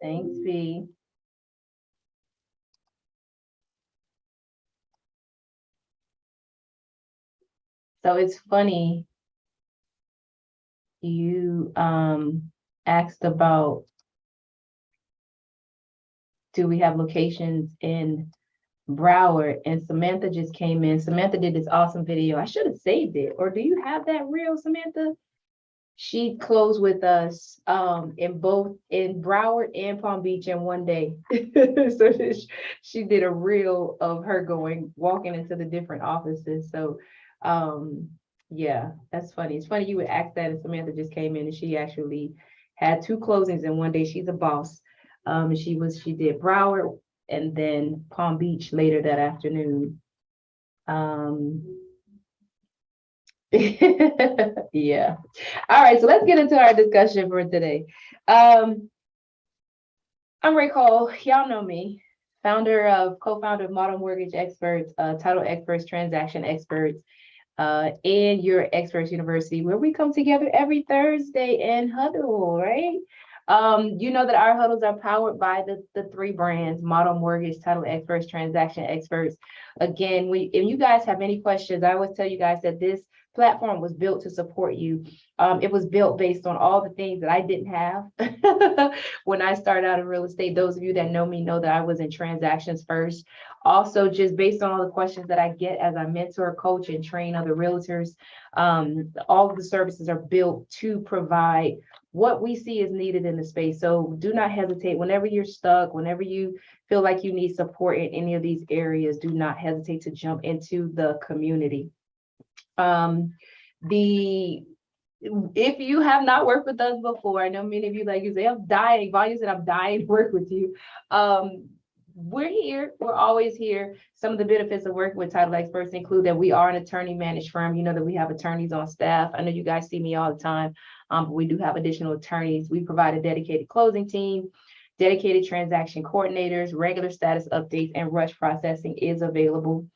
Thanks, V. So it's funny you asked about, do we have locations in Broward? And Samantha just came in. Samantha did this awesome video. I should have saved it. Or do you have that reel, Samantha? She closed with us in Broward and Palm Beach in one day. So she did a reel of her walking into the different offices. So yeah, that's funny. It's funny you would ask that, and Samantha just came in and she actually had 2 closings in one day. She's a boss. She did Broward and then Palm Beach later that afternoon. Yeah. All right, so let's get into our discussion for today. I'm Ray Cole. Y'all know me, co-founder of Model Mortgage Experts, Title Experts, Transaction Experts, and Your Experts University, where we come together every Thursday and huddle, right? You know that our huddles are powered by the 3 brands: Model Mortgage, Title Experts, Transaction Experts. Again, if you guys have any questions, I always tell you guys that this platform was built to support you. It was built based on all the things that I didn't have when I started out in real estate. Those of you that know me know that I was in transactions first. Also, just based on all the questions that I get as I mentor, coach, and train other realtors, all of the services are built to provide what we see is needed in the space. So do not hesitate. Whenever you're stuck, whenever you feel like you need support in any of these areas, do not hesitate to jump into the community. If you have not worked with us before, I know many of you, like you say, I'm dying. Vanya said, I'm dying to work with you. We're here. We're always here. Some of the benefits of working with Title Experts include that we are an attorney managed firm. You know that we have attorneys on staff. I know you guys see me all the time, but we do have additional attorneys. We provide a dedicated closing team, dedicated transaction coordinators, regular status updates, and rush processing is available.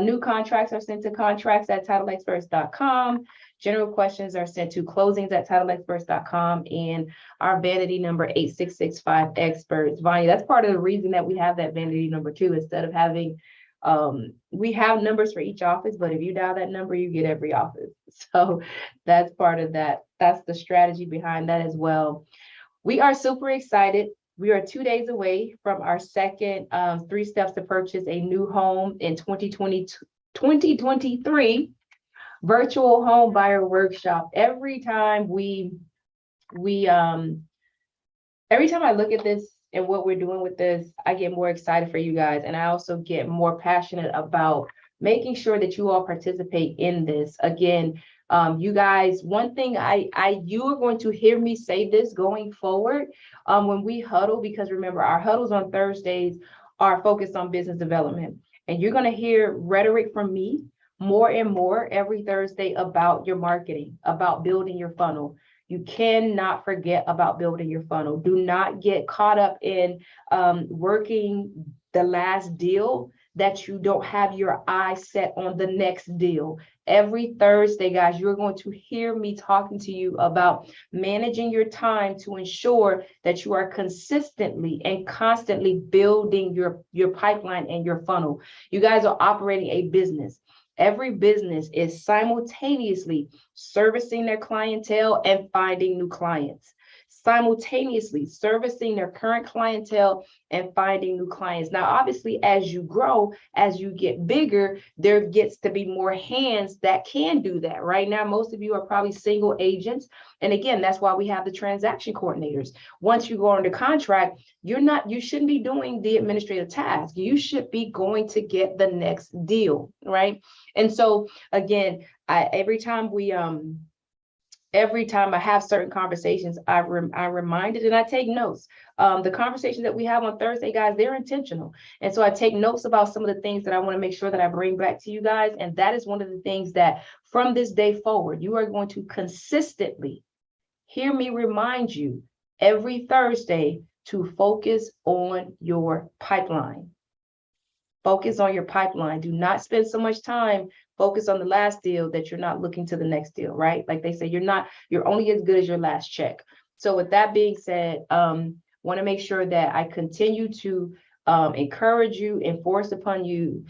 New contracts are sent to contracts@titleexperts.com. General questions are sent to closings@titleexperts.com, and our vanity number 8665 experts. Vanya, that's part of the reason that we have that vanity number too. Instead of having, we have numbers for each office, but if you dial that number, you get every office. So that's part of that. That's the strategy behind that as well. We are super excited. We are 2 days away from our second 3 steps to purchase a new home in 2023 virtual home buyer workshop. Every time every time I look at this and what we're doing with this, I get more excited for you guys. And I also get more passionate about making sure that you all participate in this. Again, you guys, one thing you are going to hear me say this going forward when we huddle, because remember, our huddles on Thursdays are focused on business development. And you're going to hear rhetoric from me more and more every Thursday about your marketing, about building your funnel. You cannot forget about building your funnel. Do not get caught up in working the last deal that you don't have your eyes set on the next deal. Every Thursday, guys, you're going to hear me talking to you about managing your time to ensure that you are consistently and constantly building your pipeline and your funnel. You guys are operating a business. Every business is simultaneously servicing their clientele and finding new clients, simultaneously servicing their current clientele and finding new clients. Now, obviously, as you grow, as you get bigger, there gets to be more hands that can do that. Right now, most of you are probably single agents. And again, that's why we have the transaction coordinators. Once you go under contract, you shouldn't be doing the administrative task. You should be going to get the next deal, right? And so again, every time I have certain conversations, I'm reminded and I take notes. The conversations that we have on Thursday, guys, they're intentional. And so I take notes about some of the things that I want to make sure that I bring back to you guys. And that is one of the things that from this day forward, you are going to consistently hear me remind you every Thursday to focus on your pipeline. Focus on your pipeline. Do not spend so much time focus on the last deal that you're not looking to the next deal, right? Like they say, you're only as good as your last check. So with that being said, Want to make sure that I continue to encourage you, impress upon you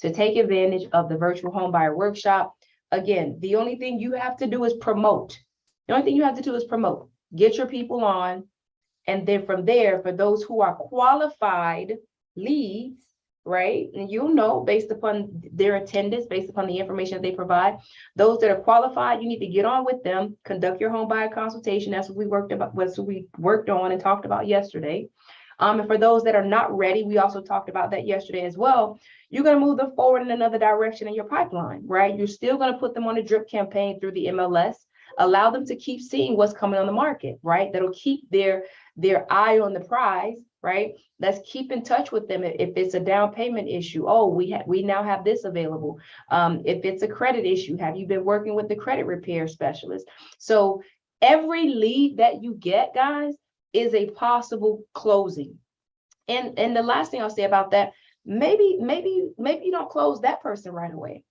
to take advantage of the virtual home buyer workshop. Again, the only thing you have to do is promote. The only thing you have to do is promote. Get your people on. And then from there, for those who are qualified leads, right? And you'll know based upon their attendance, based upon the information that they provide, those that are qualified, you need to get on with them, conduct your home buyer consultation. That's what we worked on and talked about yesterday. And for those that are not ready, we also talked about that yesterday as well. You're going to move them forward in another direction in your pipeline, right? You're still going to put them on a drip campaign through the MLS. Allow them to keep seeing what's coming on the market, right? That'll keep their eye on the prize, right? Let's keep in touch with them. If it's a down payment issue, oh, we now have this available. If it's a credit issue, have you been working with the credit repair specialist? So every lead that you get, guys, is a possible closing. And the last thing I'll say about that, maybe you don't close that person right away.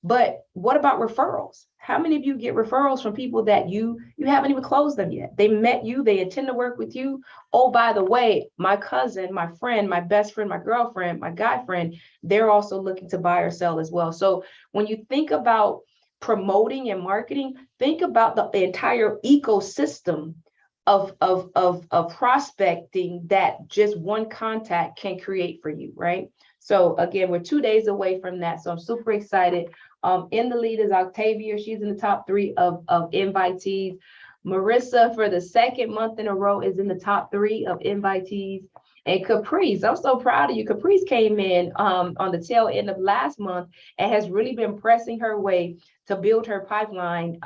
But what about referrals? How many of you get referrals from people that you haven't even closed them yet? They met you, they intend to work with you. Oh, by the way, my cousin, my friend, my best friend, my girlfriend, my guy friend, they're also looking to buy or sell as well. So when you think about promoting and marketing, think about the entire ecosystem of prospecting that just one contact can create for you, right? So again, we're 2 days away from that. So I'm super excited. In the lead is Octavia. She's in the top 3 of invitees. Marissa, for the second month in a row, is in the top 3 of invitees. And Caprice, I'm so proud of you. Caprice came in on the tail end of last month and has really been pressing her way to build her pipeline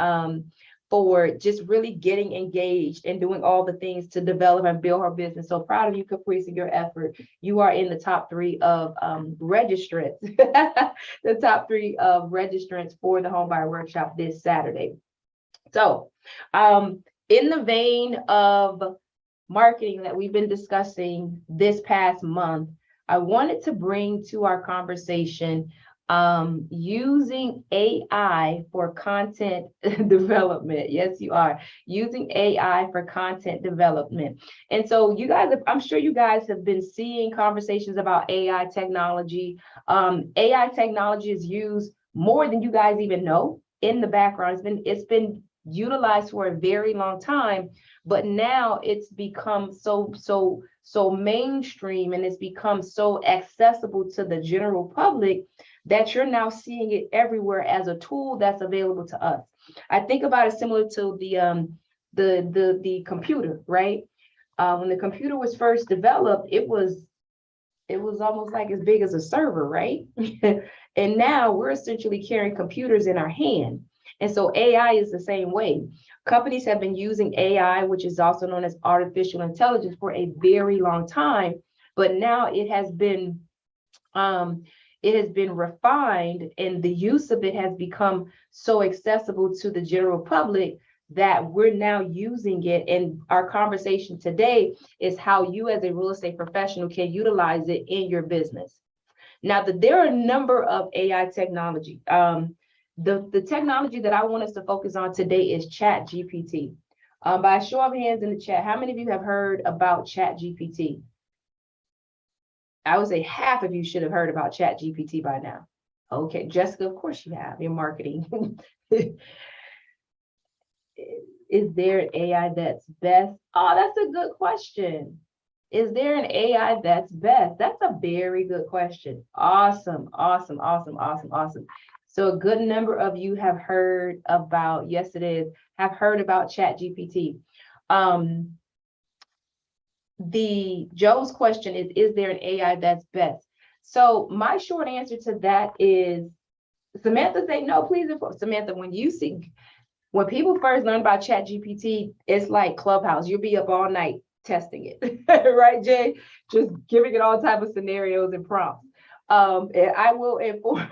for just really getting engaged and doing all the things to develop and build her business. So proud of you, Caprice, and your effort. You are in the top 3 of registrants, the top 3 of registrants for the Home Buyer Workshop this Saturday. So in the vein of marketing that we've been discussing this past month, I wanted to bring to our conversation using AI for content development. Yes, you are using AI for content development. And so you guys, I'm sure you guys have been seeing conversations about AI technology. AI technology is used more than you guys even know in the background. It's been utilized for a very long time, but now it's become so mainstream, and it's become so accessible to the general public that you're now seeing it everywhere as a tool that's available to us. I think about it similar to the computer, right? When the computer was first developed, it was almost like as big as a server, right? And now we're essentially carrying computers in our hand. And so AI is the same way. Companies have been using AI, which is also known as artificial intelligence, for a very long time, but now it has been refined, and the use of it has become so accessible to the general public that we're now using it. And our conversation today is how you as a real estate professional can utilize it in your business. Now, there are a number of AI technology. The technology that I want us to focus on today is ChatGPT. By a show of hands in the chat, how many of you have heard about ChatGPT? I would say half of you should have heard about ChatGPT by now. Okay, Jessica, of course you have in marketing. Is there an AI that's best? Oh, that's a good question. Is there an AI that's best? That's a very good question. Awesome. So a good number of you have heard about, yes, it is, have heard about ChatGPT. Joe's question is there an AI that's best? So my short answer to that is, Samantha say no, please. Samantha, when people first learn about ChatGPT, it's like Clubhouse. You'll be up all night testing it, right, Jay? Just giving it all type of scenarios and prompts. And I will inform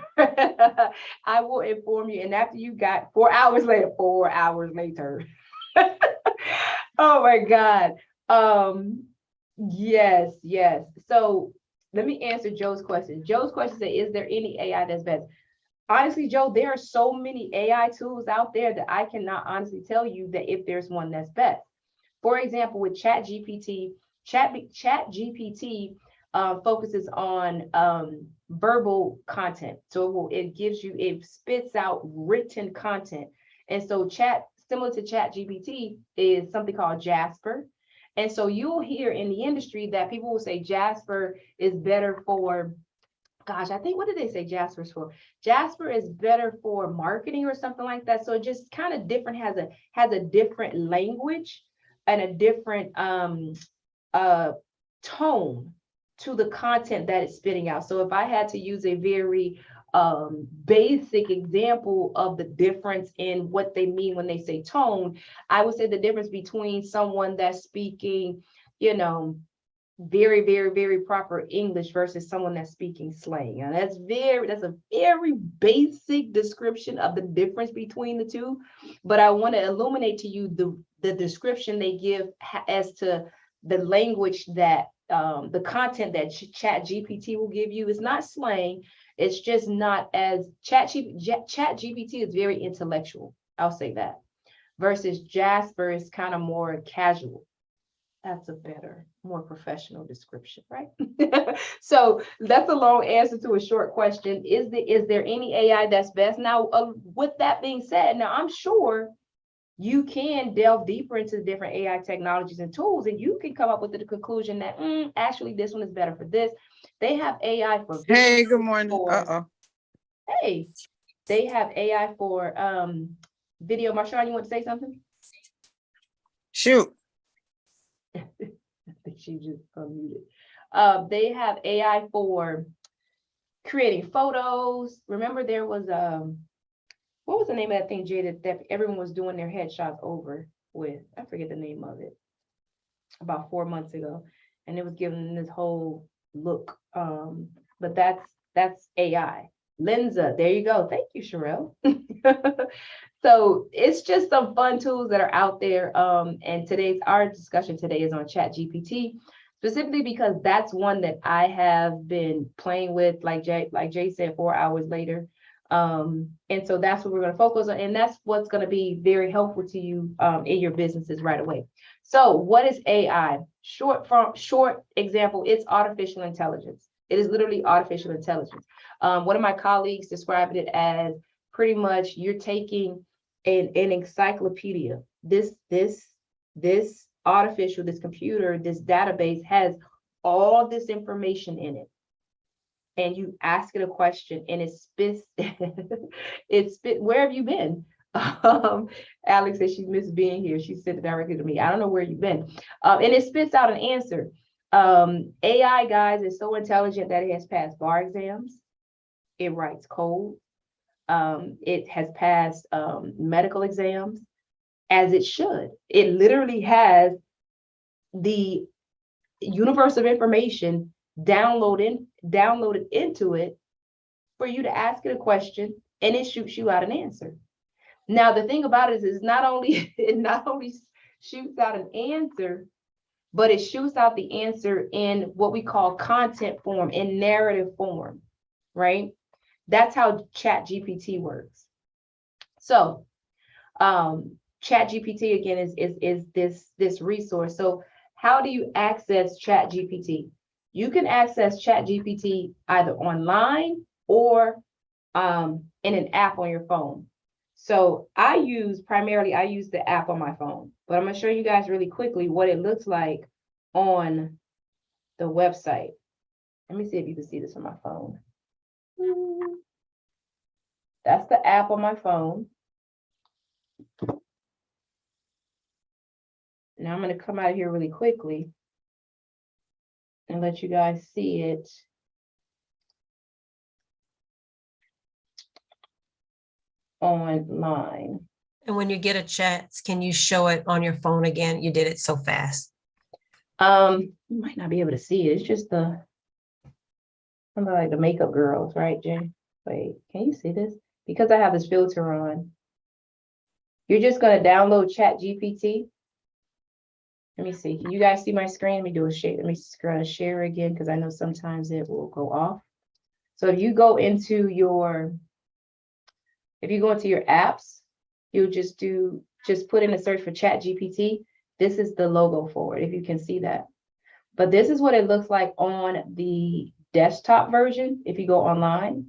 you. And after you got 4 hours later, oh my God. Yes. So let me answer Joe's question. Joe's question said, is there any AI that's best? Honestly, Joe, there are so many AI tools out there that I cannot honestly tell you that if there's one that's best. For example, with ChatGPT, ChatGPT focuses on verbal content. So it spits out written content. And so similar to ChatGPT is something called Jasper. And so you'll hear in the industry that people will say Jasper is better for, gosh, I think, what did they say Jasper's for? Jasper is better for marketing or something like that. So it just kind of different, has a different language and a different tone to the content that it's spitting out. So if I had to use a very basic example of the difference in what they mean when they say tone, I would say the difference between someone that's speaking, very, very, very proper English versus someone that's speaking slang. And that's a very basic description of the difference between the two. But I want to illuminate to you the description they give as to the language that the content that ChatGPT will give you is not slang. It's just not as ChatGPT is very intellectual. I'll say that. Versus Jasper is kind of more casual. That's a better, more professional description, right? So that's a long answer to a short question. Is there any AI that's best? Now, with that being said, now I'm sure you can delve deeper into the different AI technologies and tools, and you can come up with the conclusion that actually this one is better for this. They have AI for Hey, good morning. Hey, they have AI for video. Marshawn, you want to say something? Shoot. I think she just unmuted. They have AI for creating photos. Remember there was what was the name of that thing, Jay, that everyone was doing their headshots over with? I forget the name of it. About 4 months ago, and it was giving this whole look. But that's AI. Lensa, there you go. Thank you, Sherelle. So it's just some fun tools that are out there. And our discussion today is on ChatGPT, specifically because that's one that I have been playing with, like Jay said, 4 hours later. And so that's what we're going to focus on. And that's what's going to be very helpful to you in your businesses right away. So what is AI? Short example, it's artificial intelligence. It is literally artificial intelligence. One of my colleagues described it as pretty much you're taking an encyclopedia. This computer, this database has all this information in it. And you ask it a question and it spits, where have you been? Alex says she missed being here. She said it directly to me. I don't know where you've been. And it spits out an answer. AI, guys, is so intelligent that it has passed bar exams. It writes code. It has passed medical exams, as it should. It literally has the universe of information downloaded into it for you to ask it a question, and it shoots you out an answer. Now, the thing about it is it not only shoots out an answer, but it shoots out the answer in what we call content form, in narrative form, right? That's how ChatGPT works. So ChatGPT, again, is this resource. So how do you access ChatGPT? You can access ChatGPT either online or in an app on your phone. So I use the app on my phone, but I'm going to show you guys really quickly what it looks like on the website. Let me see if you can see this on my phone. That's the app on my phone. Now I'm going to come out of here really quickly and let you guys see it. Online. And when you get a chance, can you show it on your phone again? You did it so fast. You might not be able to see it. It's just something like the makeup girls, right, Jay? Wait, can you see this? Because I have this filter on. You're just going to download ChatGPT. Let me see. Can you guys see my screen? Let me do a share. Let me share again because I know sometimes it will go off. So if you go into your apps, you'll just put in a search for ChatGPT. This is the logo for it, if you can see that. But this is what it looks like on the desktop version if you go online.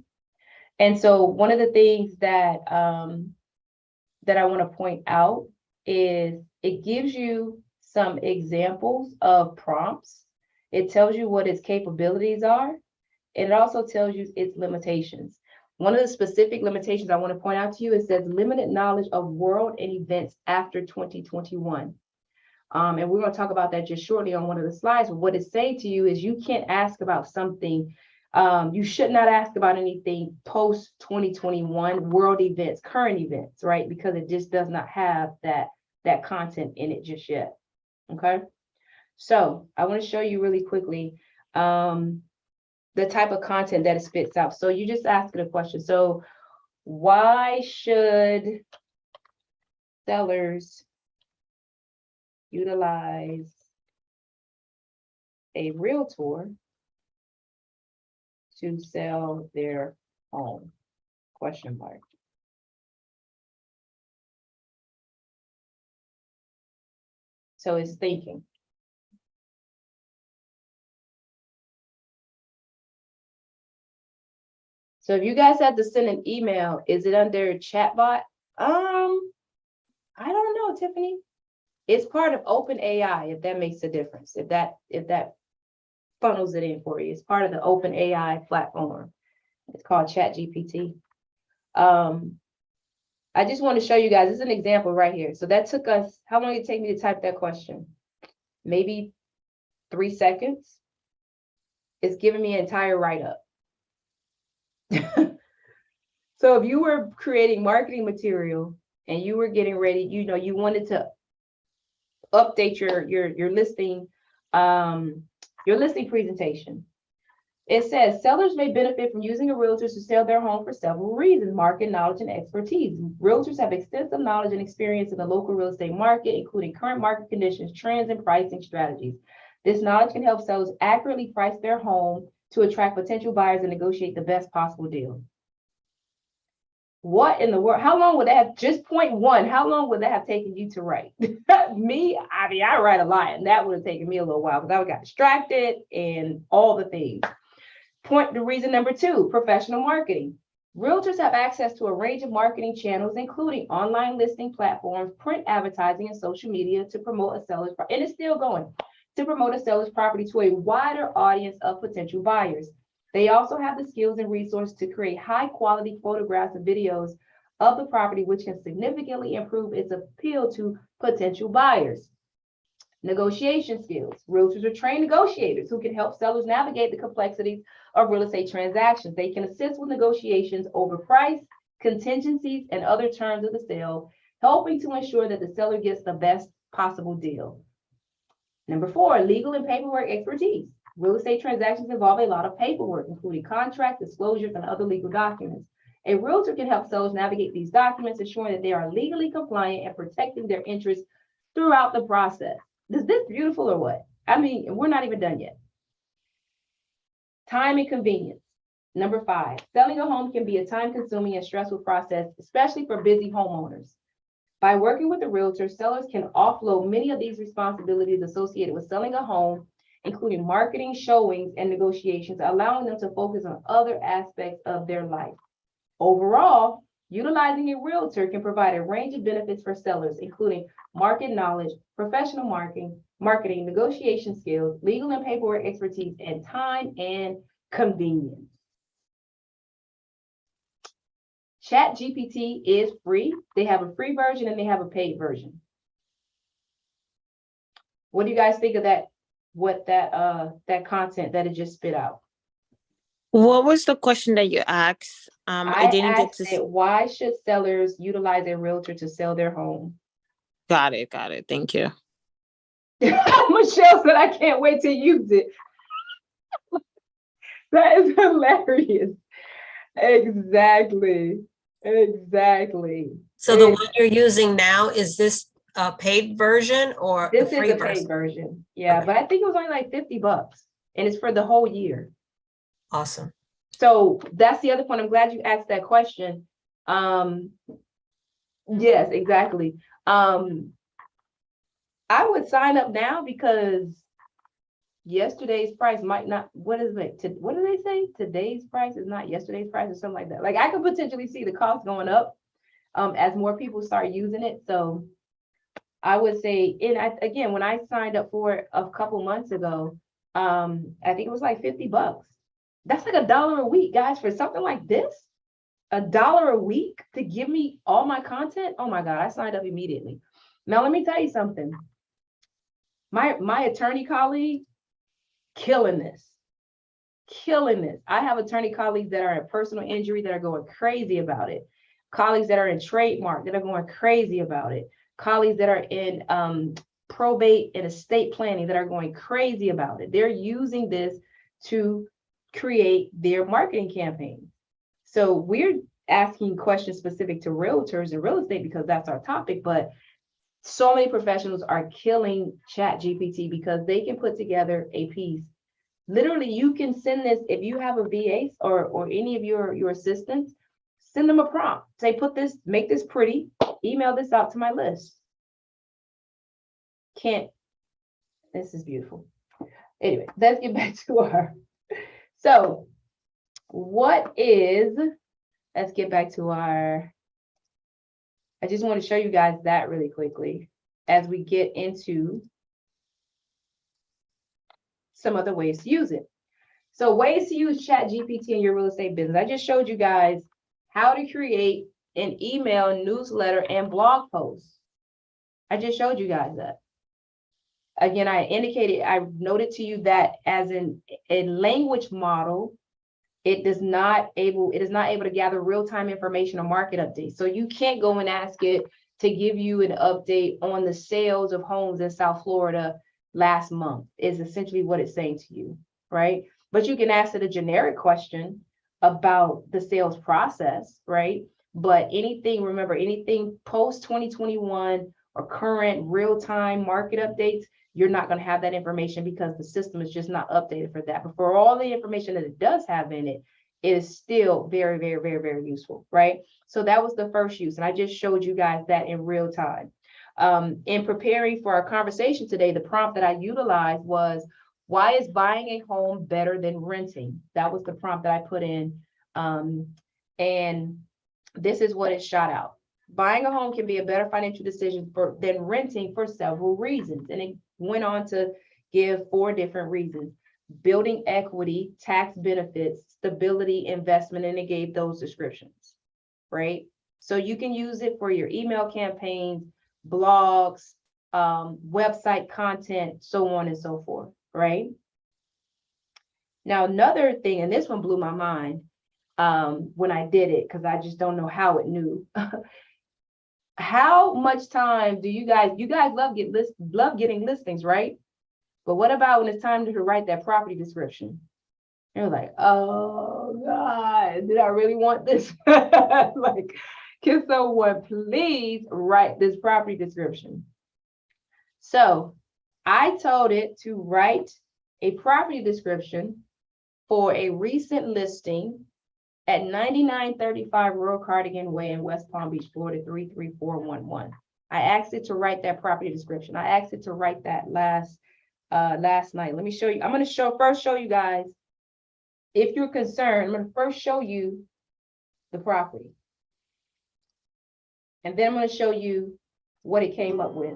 And so one of the things that that I want to point out is it gives you some examples of prompts. It tells you what its capabilities are, and it also tells you its limitations. One of the specific limitations I want to point out to you, it says limited knowledge of world and events after 2021. And we're going to talk about that just shortly on one of the slides. But what it's saying to you is you can't ask about something. You should not ask about anything post 2021 world events, current events, right? Because it just does not have that content in it just yet. Okay. So I want to show you really quickly the type of content that it spits out. So you just ask it a question. So why should sellers utilize a realtor to sell their home? Question mark. So it's thinking. So if you guys had to send an email, is it under chatbot? I don't know, Tiffany. It's part of OpenAI, if that makes a difference. If that funnels it in for you, it's part of the OpenAI platform. It's called ChatGPT. I just want to show you guys, this is an example right here. So that took us, how long did it take me to type that question? Maybe 3 seconds. It's giving me an entire write-up. So if you were creating marketing material and you were getting ready, you wanted to update your listing presentation. It says sellers may benefit from using a realtor to sell their home for several reasons: market knowledge and expertise. Realtors have extensive knowledge and experience in the local real estate market, including current market conditions, trends, and pricing strategies. This knowledge can help sellers accurately price their home to attract potential buyers and negotiate the best possible deal. What in the world? How long would that have, just point one, how long would that have taken you to write? Me, I mean, I write a lot, and that would have taken me a little while because I would got distracted and all the things. Reason number 2, professional marketing. Realtors have access to a range of marketing channels, including online listing platforms, print advertising, and social media to promote a seller's, and it's still going, to promote a seller's property to a wider audience of potential buyers. They also have the skills and resources to create high quality photographs and videos of the property, which can significantly improve its appeal to potential buyers. Negotiation skills. Realtors are trained negotiators who can help sellers navigate the complexities of real estate transactions. They can assist with negotiations over price, contingencies, and other terms of the sale, helping to ensure that the seller gets the best possible deal. Number 4, legal and paperwork expertise. Real estate transactions involve a lot of paperwork, including contracts, disclosures, and other legal documents. A realtor can help sellers navigate these documents, ensuring that they are legally compliant and protecting their interests throughout the process. Is this beautiful or what? I mean, we're not even done yet. Time and convenience. Number 5, selling a home can be a time-consuming and stressful process, especially for busy homeowners. By working with a realtor, sellers can offload many of these responsibilities associated with selling a home, including marketing, showings, and negotiations, allowing them to focus on other aspects of their life. Overall, utilizing a realtor can provide a range of benefits for sellers, including market knowledge, professional marketing, negotiation skills, legal and paperwork expertise, and time and convenience. ChatGPT is free. They have a free version and they have a paid version. What do you guys think of that? What that content that it just spit out? What was the question that you asked? I didn't get to see. Why should sellers utilize a realtor to sell their home? Got it. Thank you. Michelle said, I can't wait to use it. That is hilarious. Exactly. So the one you're using now, is this a paid version or This a free is a paid version. Yeah, Okay. but I think it was only like $50 and it's for the whole year. Awesome. So that's the other point. I'm glad you asked that question. Yes, exactly. I would sign up now because yesterday's price might not, what is it? What do they say? Today's price is not yesterday's price or something like that. Like I could potentially see the cost going up as more people start using it. So I would say, again, when I signed up for it a couple months ago, I think it was like $50. That's like $1 a week, guys, for something like this. $1 a week to give me all my content. Oh my God, I signed up immediately. Now, let me tell you something. My attorney colleague, killing this. I have attorney colleagues that are in personal injury that are going crazy about it. Colleagues that are in trademark that are going crazy about it. Colleagues that are in probate and estate planning that are going crazy about it. They're using this to create their marketing campaign. So we're asking questions specific to realtors and real estate because that's our topic, but so many professionals are killing ChatGPT because they can put together a piece. Literally, you can send this, if you have a VA or any of your assistants, send them a prompt. Say, make this pretty, email this out to my list. This is beautiful. Anyway, let's get back to so let's get back to I just want to show you guys that really quickly as we get into some other ways to use it. So ways to use ChatGPT in your real estate business. I just showed you guys how to create an email, newsletter, and blog post. I just showed you guys that. Again, I noted to you that as a language model, it is not able to gather real-time information or market updates. So you can't go and ask it to give you an update on the sales of homes in South Florida last month, is essentially what it's saying to you, right? But you can ask it a generic question about the sales process, right? But remember, anything post 2021 or current real-time market updates, you're not going to have that information because the system is just not updated for that. But for all the information that it does have in it, it is still very, very, very, very useful, right? So that was the first use. And I just showed you guys that in real time. In preparing for our conversation today, the prompt that I utilized was, why is buying a home better than renting? That was the prompt that I put in. And this is what it shot out. Buying a home can be a better financial decision than renting for several reasons. And it went on to give 4 different reasons: building equity, tax benefits, stability, investment, and it gave those descriptions, right? So you can use it for your email campaigns, blogs, website content, so on and so forth, right? Now, another thing, and this one blew my mind when I did it, because I just don't know how it knew. How much time do you guys love getting listings, right? But what about when it's time to write that property description? You're like, oh God, did I really want this? Like, can someone please write this property description? So I told it to write a property description for a recent listing at 9935 Rural Cardigan Way in West Palm Beach, Florida, 33411. I asked it to write that property description. I asked it to write that last night. Let me show you. I'm going to first show you guys, if you're concerned, I'm going to first show you the property. And then I'm going to show you what it came up with.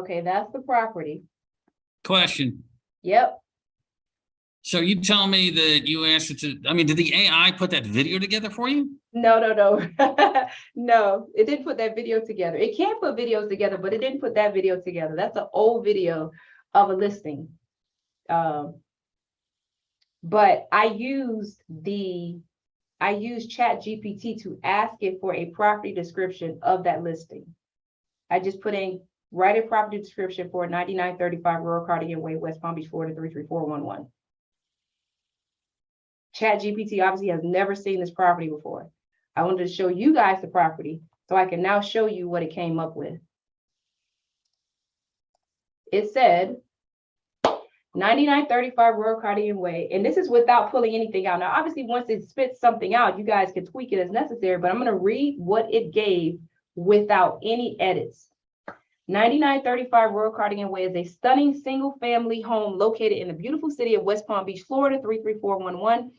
Okay, that's the property. Question. Yep. So you tell me that you asked it to, I mean, did the AI put that video together for you? No. No, it didn't put that video together. It can put videos together, but it didn't put that video together. That's an old video of a listing. But I used ChatGPT to ask it for a property description of that listing. I just put in, write a property description for 9935 Rural Cardigan Way, West Palm Beach, Florida 33411. ChatGPT obviously has never seen this property before. I wanted to show you guys the property so I can now show you what it came up with. It said 9935 Rural Cardigan Way, and this is without pulling anything out. Now, obviously, once it spits something out, you guys can tweak it as necessary, but I'm going to read what it gave without any edits. 9935 Rural Cardigan Way is a stunning single-family home located in the beautiful city of West Palm Beach, Florida, 33411.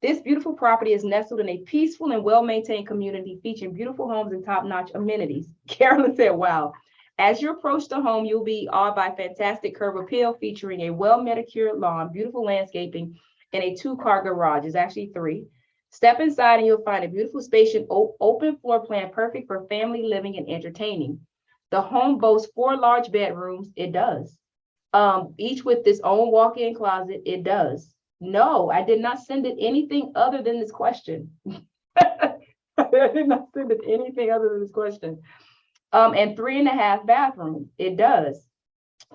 This beautiful property is nestled in a peaceful and well-maintained community featuring beautiful homes and top-notch amenities. Carolyn said, wow. As you approach the home, you'll be awed by fantastic curb appeal featuring a well-manicured lawn, beautiful landscaping, and a 2-car garage. It's actually 3. Step inside and you'll find a beautiful spacious open floor plan perfect for family living and entertaining. The home boasts 4 large bedrooms. It does. Each with its own walk-in closet. It does. No, I did not send it anything other than this question. I did not send it anything other than this question. And 3.5 bathrooms. It does.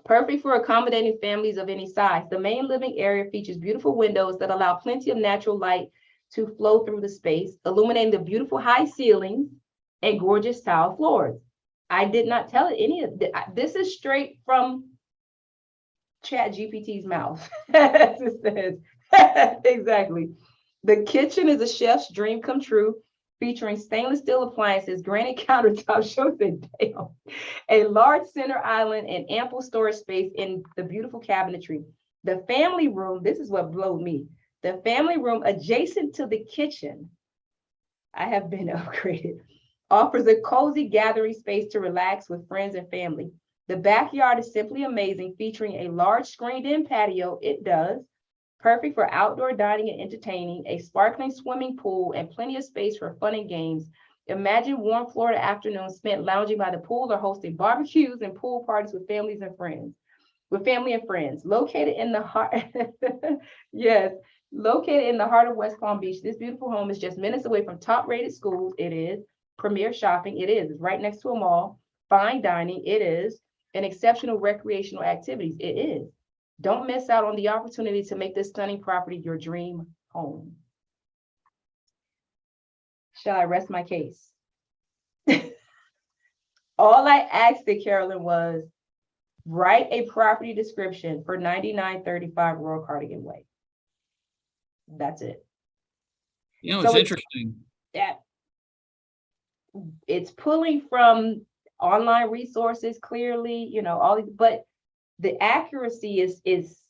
Perfect for accommodating families of any size. The main living area features beautiful windows that allow plenty of natural light to flow through the space, illuminating the beautiful high ceilings and gorgeous tile floors. I did not tell it any of this. Is straight from ChatGPT's mouth. As it says. Exactly. The kitchen is a chef's dream come true, featuring stainless steel appliances, granite countertops, shows it down, a large center island, and ample storage space in the beautiful cabinetry. The family room, this is what blew me. The family room adjacent to the kitchen, I have been upgraded, offers a cozy gathering space to relax with friends and family. The backyard is simply amazing, featuring a large screened-in patio. It does. Perfect for outdoor dining and entertaining, a sparkling swimming pool, and plenty of space for fun and games. Imagine warm Florida afternoons spent lounging by the pool or hosting barbecues and pool parties with families and friends. Located in the heart, yes, located in the heart of West Palm Beach, this beautiful home is just minutes away from top-rated schools. It is. Premier shopping. It is. It's right next to a mall. Fine dining. It is. And exceptional recreational activities. It is. Don't miss out on the opportunity to make this stunning property your dream home. Shall I rest my case? All I asked it, Carolyn, was write a property description for 9935 Rural Cardigan Way. That's it. You know, it's interesting. Yeah. It's pulling from online resources, clearly, you know, all these, but the accuracy is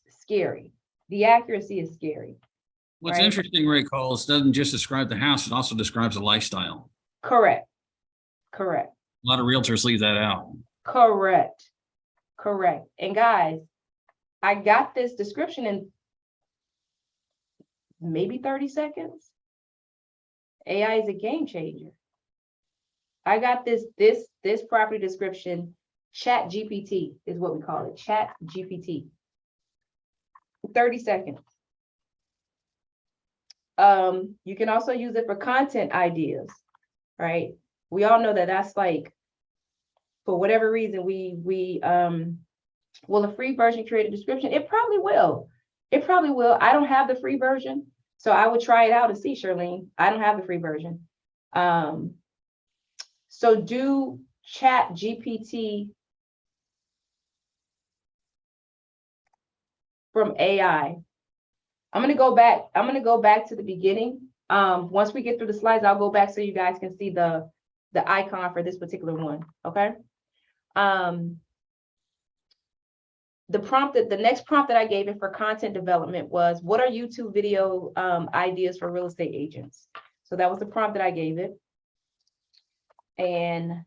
scary. The accuracy is scary. What's right? interesting, Ray Coles, doesn't just describe the house, it also describes the lifestyle. Correct. A lot of realtors leave that out. Correct. And guys, I got this description in maybe 30 seconds. AI is a game changer. I got this property description. ChatGPT is what we call it. ChatGPT. 30 seconds. You can also use it for content ideas, right? We all know that that's like, for whatever reason, will a free version create a description? It probably will. I don't have the free version, so I would try it out and see, Charlene. I don't have the free version. So do ChatGPT from AI. I'm gonna go back to the beginning. Once we get through the slides, I'll go back so you guys can see the icon for this particular one. Okay. The next prompt that I gave it for content development was, what are YouTube video ideas for real estate agents? So that was the prompt that I gave it. And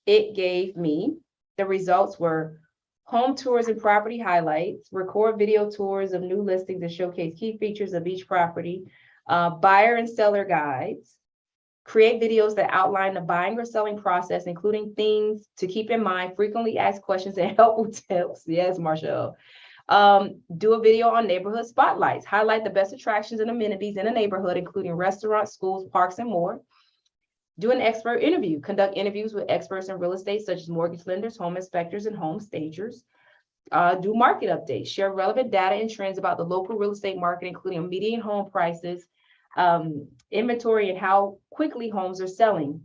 it gave me The results were home tours and property highlights, record video tours of new listings and showcase key features of each property, buyer and seller guides, create videos that outline the buying or selling process, including things to keep in mind, frequently asked questions and helpful tips. Yes, Marshall. Do a video on neighborhood spotlights, highlight the best attractions and amenities in a neighborhood, including restaurants, schools, parks, and more. Do an expert interview, conduct interviews with experts in real estate, such as mortgage lenders, home inspectors, and home stagers. Do market updates, share relevant data and trends about the local real estate market, including median home prices, inventory, and how quickly homes are selling.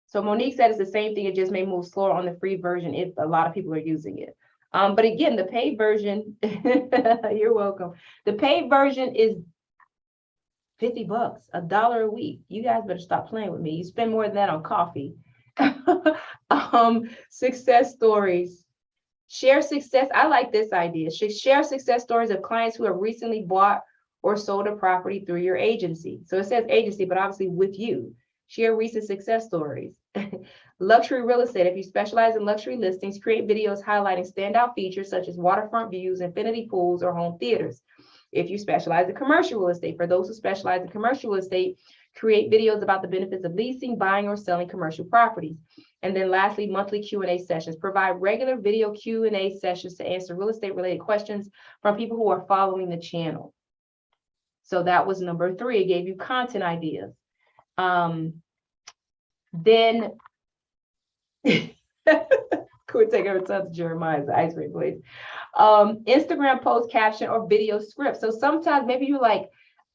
So Monique said it's the same thing, it just may move slower on the free version if a lot of people are using it. But again, the paid version, you're welcome. The paid version is $50, $1 a week. You guys better stop playing with me. You spend more than that on coffee. Success stories. Share success. I like this idea. Share success stories of clients who have recently bought or sold a property through your agency. So it says agency, but obviously with you. Share recent success stories. Luxury real estate. If you specialize in luxury listings, create videos highlighting standout features such as waterfront views, infinity pools, or home theaters. If you specialize in commercial real estate, for those who specialize in commercial real estate, create videos about the benefits of leasing, buying, or selling commercial properties. And then lastly, monthly Q&A sessions. Provide regular video Q&A sessions to answer real estate related questions from people who are following the channel. So that was number 3. It gave you content ideas. Then could take over to Jeremiah's ice cream place. Instagram post caption or video script. So sometimes maybe you're like,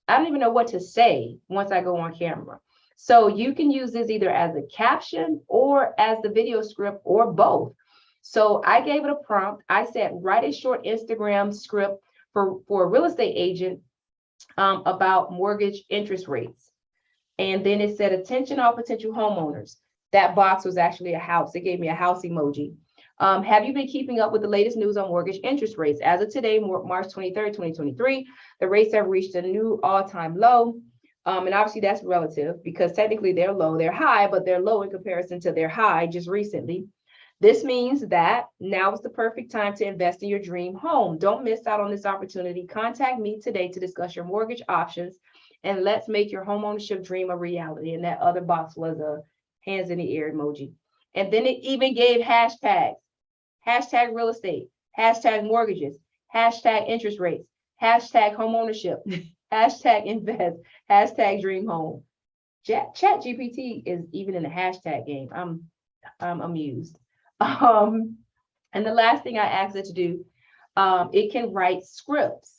I don't even know what to say once I go on camera. So you can use this either as a caption or as the video script or both. So I gave it a prompt. I said, write a short Instagram script for a real estate agent about mortgage interest rates. And then it said, attention all potential homeowners. That box was actually a house. It gave me a house emoji. Have you been keeping up with the latest news on mortgage interest rates? As of today, March 23rd, 2023, the rates have reached a new all-time low. And obviously that's relative because technically they're low, they're high, but they're low in comparison to their high just recently. This means that now is the perfect time to invest in your dream home. Don't miss out on this opportunity. Contact me today to discuss your mortgage options and let's make your homeownership dream a reality. And that other box was a hands in the air emoji. And then it even gave hashtags. Hashtag real estate, hashtag mortgages, hashtag interest rates, hashtag home ownership, hashtag invest, hashtag dream home. Chat GPT is even in the hashtag game. I'm amused. And the last thing I asked it to do, it can write scripts.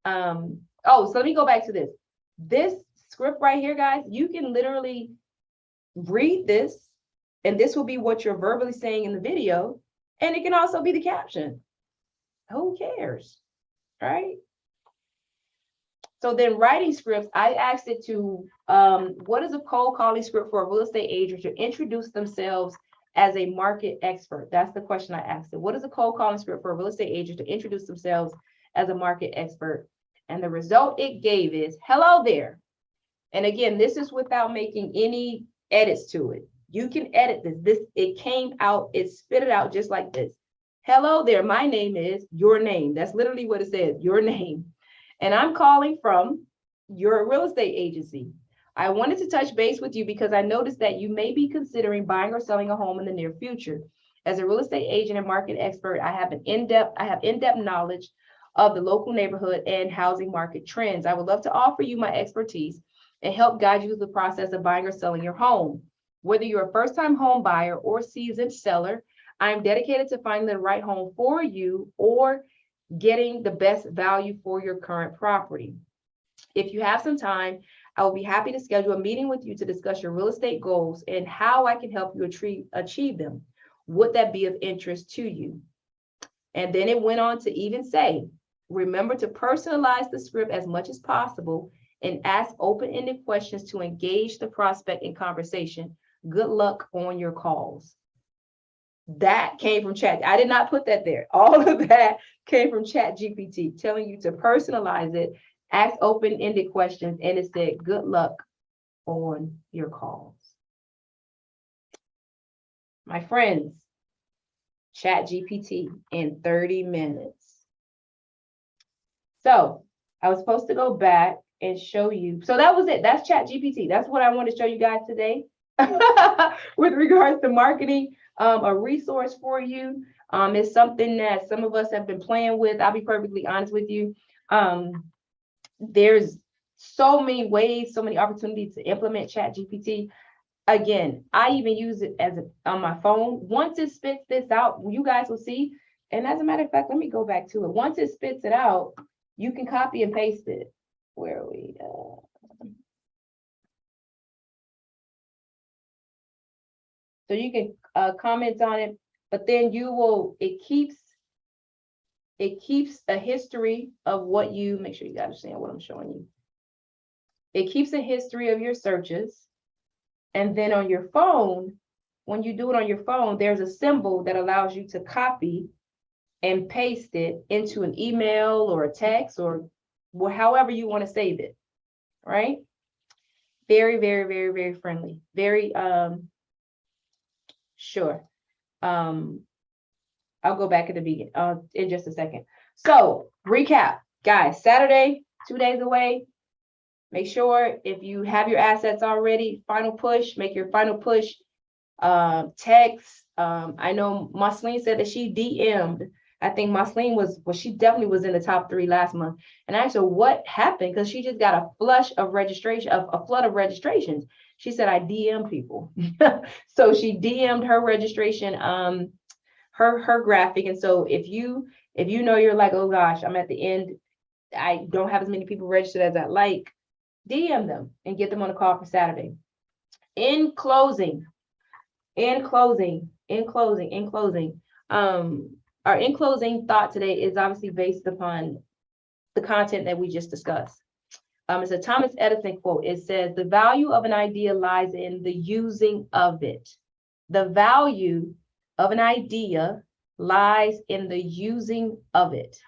So let me go back to this. This script right here, guys, you can literally read this, and this will be what you're verbally saying in the video. And it can also be the caption. Who cares, right? So then writing scripts, I asked it to, what is a cold calling script for a real estate agent to introduce themselves as a market expert? That's the question I asked it. What is a cold calling script for a real estate agent to introduce themselves as a market expert? And the result it gave is, hello there. And again, this is without making any edits to it. You can edit this. It came out, it spit it out just like this. Hello there, my name is your name. That's literally what it says, your name. And I'm calling from your real estate agency. I wanted to touch base with you because I noticed that you may be considering buying or selling a home in the near future. As a real estate agent and market expert, I have in-depth knowledge of the local neighborhood and housing market trends. I would love to offer you my expertise and help guide you through the process of buying or selling your home. Whether you're a first-time home buyer or seasoned seller, I am dedicated to finding the right home for you or getting the best value for your current property. If you have some time, I will be happy to schedule a meeting with you to discuss your real estate goals and how I can help you achieve them. Would that be of interest to you? And then it went on to even say, remember to personalize the script as much as possible and ask open-ended questions to engage the prospect in conversation. Good luck on your calls. That came from Chat. I did not put that there. All of that came from Chat GPT, telling you to personalize it, ask open-ended questions, and it said, good luck on your calls. My friends, ChatGPT in 30 minutes. So I was supposed to go back and show you. So that was it. That's ChatGPT. That's what I want to show you guys today with regards to marketing. A resource for you. It's something that some of us have been playing with. I'll be perfectly honest with you. There's so many ways, so many opportunities to implement ChatGPT. Again, I even use it on my phone. Once it spits this out, you guys will see. And as a matter of fact, let me go back to it. Once it spits it out, you can copy and paste it. Where are we? So you can comment on it, but then it keeps a history of what you, make sure you understand what I'm showing you. It keeps a history of your searches. And then on your phone, when you do it on your phone, there's a symbol that allows you to copy and paste it into an email or a text or however you want to save it, right? Very, very, very, very friendly. Very, sure. I'll go back at the beginning in just a second. So recap, guys, Saturday, 2 days away. Make sure if you have your assets already, final push, make your final push text. I know Marceline said that she DM'd. I think Marceline she definitely was in the top 3 last month. And I said, what happened? Because she just got a flood of registrations. She said, I DM people. So she DM'd her registration, her graphic. And so if you know you're like, oh gosh, I'm at the end, I don't have as many people registered as I'd like, DM them and get them on a call for Saturday. In closing, our in closing thought today is obviously based upon the content that we just discussed. It's a Thomas Edison quote. It says, the value of an idea lies in the using of it. The value of an idea lies in the using of it.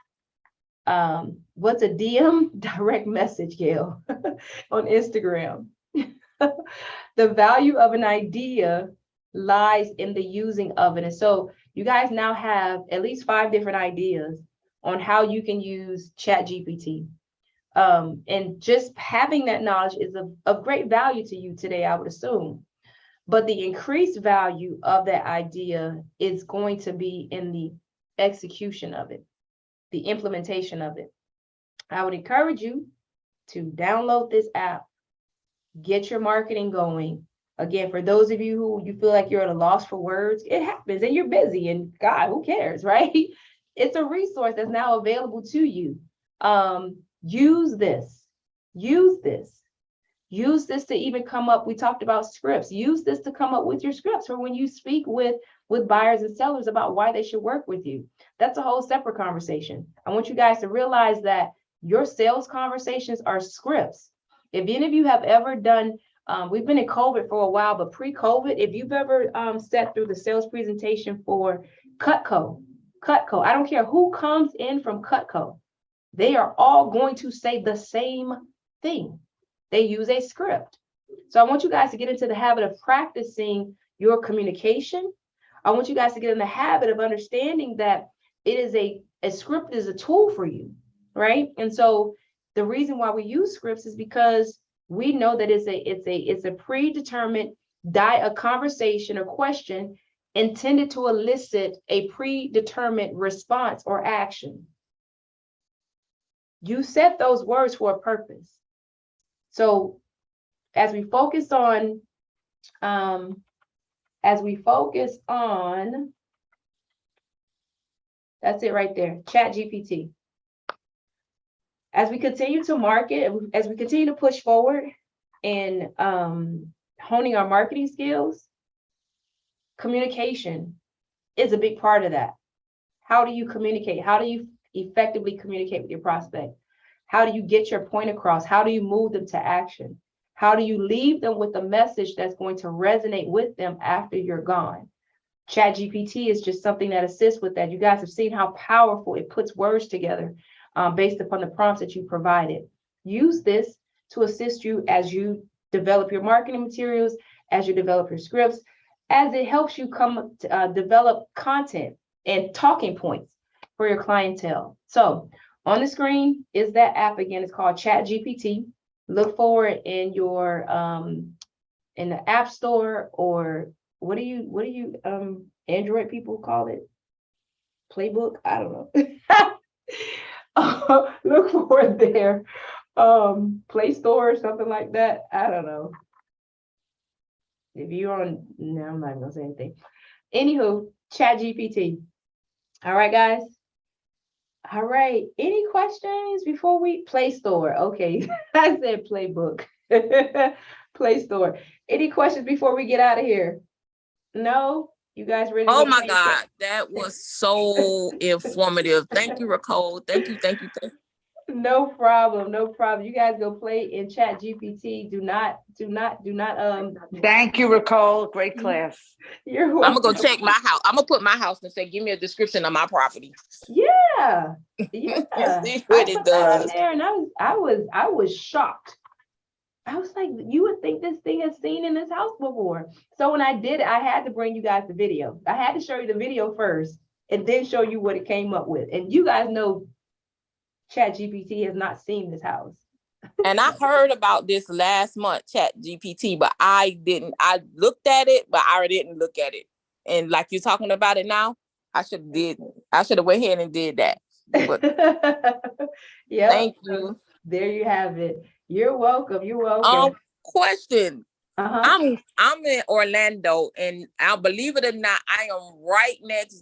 What's a DM? Direct message, Gail, on Instagram. The value of an idea lies in the using of it. And so you guys now have at least 5 different ideas on how you can use ChatGPT. And just having that knowledge is of great value to you today, I would assume. But the increased value of that idea is going to be in the execution of it, the implementation of it. I would encourage you to download this app, get your marketing going. Again, for those of you who you feel like you're at a loss for words, it happens and you're busy and God, who cares, right? It's a resource that's now available to you. Use this to even come up. We talked about scripts. Use this to come up with your scripts for when you speak with buyers and sellers about why they should work with you. That's a whole separate conversation. I want you guys to realize that your sales conversations are scripts. If any of you have ever done, we've been in COVID for a while, but pre-COVID, if you've ever sat through the sales presentation for Cutco, I don't care who comes in from Cutco, they are all going to say the same thing. They use a script. So I want you guys to get into the habit of practicing your communication. I want you guys to get in the habit of understanding that it is a script is a tool for you, right? And so the reason why we use scripts is because we know that it's a predetermined a conversation or question intended to elicit a predetermined response or action. You set those words for a purpose. So as we focus on, that's it right there, ChatGPT. As we continue to market, as we continue to push forward in honing our marketing skills, communication is a big part of that. How do you communicate? How do you effectively communicate with your prospect? How do you get your point across? How do you move them to action? How do you leave them with a message that's going to resonate with them after you're gone? ChatGPT is just something that assists with that. You guys have seen how powerful it puts words together based upon the prompts that you provided. Use this to assist you as you develop your marketing materials, as you develop your scripts, as it helps you develop content and talking points for your clientele. So on the screen is that app again. It's called ChatGPT. Look for it in your in the App Store, or what do you Android people call it? Playbook? I don't know. Look for it there. Play Store or something like that. I don't know. If you're on, no, I'm not gonna say anything. Anywho, ChatGPT. All right, guys. All right. Any questions before we Play Store? Okay, I said Playbook. Play Store. Any questions before we get out of here? No? You guys ready? Oh my God, that was so informative. Thank you, Ricole. Thank you. No problem. No problem. You guys go play in ChatGPT. Do not. Thank you, Ricole. Great class. You're I'm gonna welcome. go check my house. I'm gonna put my house and say, give me a description of my property. Yeah. See what it does. There, and I was shocked. I was like, you would think this thing has seen in this house before. So when I did it, I had to bring you guys the video. I had to show you the video first and then show you what it came up with. And you guys know ChatGPT has not seen this house. And I heard about this last month, ChatGPT, but I didn't. I looked at it, but I didn't look at it. And like you're talking about it now, I should have went ahead and did that. But yeah. Thank you. There you have it. You're welcome. You're welcome. Question. Uh-huh. I'm in Orlando, and I'll believe it or not, I am right next